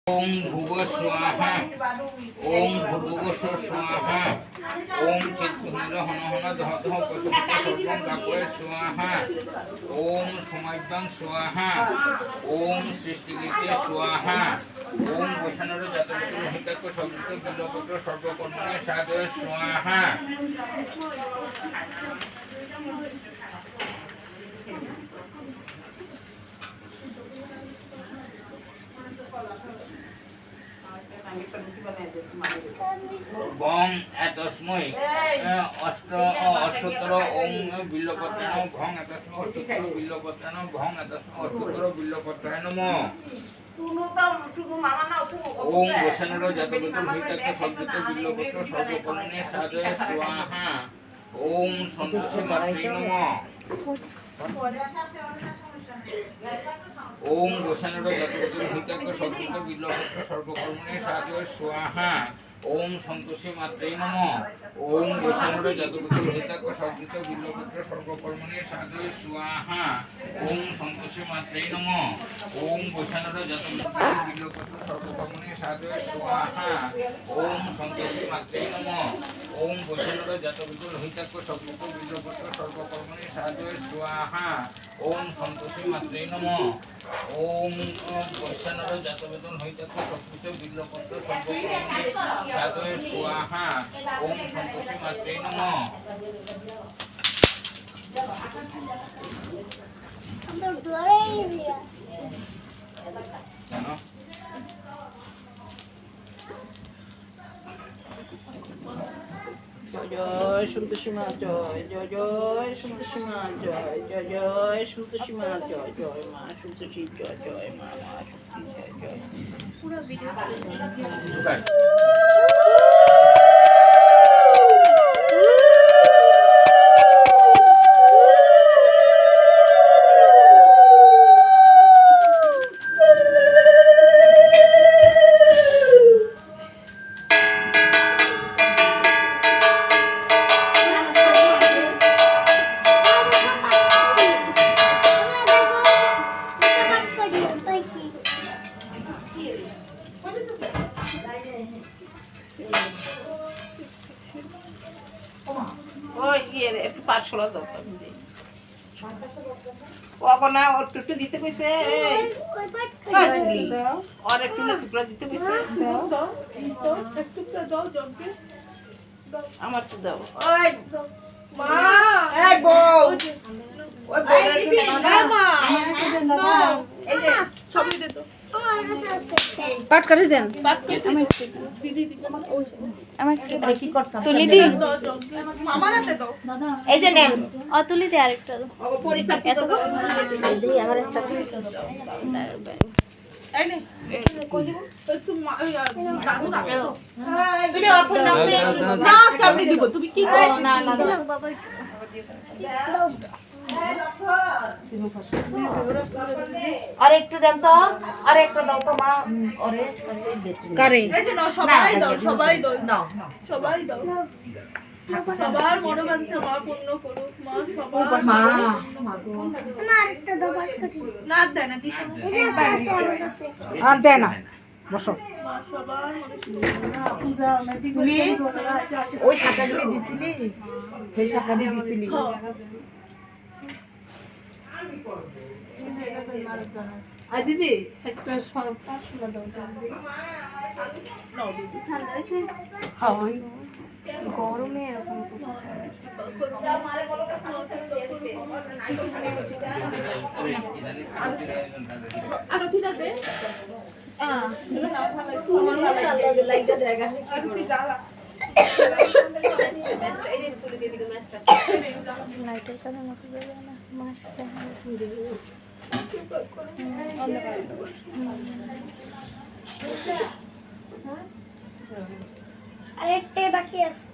ओम भुव स्वाहा ओम भुर्भुवः स्वाहा ओम चित्तुनिल हन हन दह दह पशुपति सर्वं गापय स्वाहा ओम समाद्यं स्वाहा ओम सृष्टिकृते स्वाहा ओम वसनर जातवेद महितक संयुक्त बिल्वपत्र सर्वकर्मणे साधय स्वाहा बं एतस्मै अष्टोत्तर ओम बिल्वपत्राण भं एतस्मै अष्टोत्तर बिल्वपत्राण भं एतस्मै अष्टोत्तर बिल्वपत्राय नमः ओम वसनर जातवेद महितक संयुक्त बिल्वपत्र सर्वकर्मणे साधय स्वाहा ओम सन्तोषी मात्रे नमः ओम गोसानर जातवेद महितक संयुक्त बिल्वपत्र सर्वकर्मणे साधय स्वाहा ओम संतोषी मात्रे नमः ओम गोसानर जातवेद महितक संयुक्त बिल्वपत्र सर्वकर्मणे साधय स्वाहा ओम संतोषी मात्रे नमः ओम गोसानर जातवेद बिल्वपत्र सर्वकर्मणे साधय स्वाहा ओम संतोषी मात्रे नमः ओम गोसानर जातवेद महितक संयुक्त बिल्वपत्र सर्वकर्मणे साधय स्वाहा ओम संतोषी मात्रे नमः ओम गोसानर जातवेद महितक संयुक्त बिल्वपत्र सर्वकर्मणे साधय स्वाहा ओम संतोषी मात्रे नमः জয় সন্তোষী মা জয় জয় জয় সন্তোষী মা জয় জয় জয় সন্তোষী মা জয় জয় মা সন্তোষী জয় জয় মা মা শক্তি জয় জয় পুরো ভিডিও একটু পাঁচশোলা দরকার না ওর টুকটু দিতে কইছে আর একটু টুকরা দিতে কইছে আমার তো দাও ওই মা এই বউ ওই এই যে ছবি দে তো পাট করে দেন দিদি আমার কি করতাম তুলি দি মামার হাতে দাও এই যে নেন তুলি দে আরেকটা দাও পরীক্ষা এত দিদি আমার একটা এই নে কই দিব একটু দাদু রাখো তুমি অর্থ নাও না কেমনে দিব তুমি কি করো না না বাবা আর একটু দেন তো আর একটা দাও তো মা আরে করে এই যে নাও সবাই দাও সবাই দাও নাও সবাই দাও সবার মনোবাঞ্ছা মা পূর্ণ করুক মা সবার মা আমার একটা দাও না দেয় না দিশা আর দেয় না বসো মা সবার মনোবাঞ্ছা তুমি ওই শাখা দিয়ে দিছিলি সেই শাখা দিয়ে দিছিলি আর দিদি একটা সব পাঁচশো দাও দিদি ঠান্ডা আছে হয় গরমে এরকম লাইটের কারণে মতো যাবে না মাছ আরেকটা বাকি আছে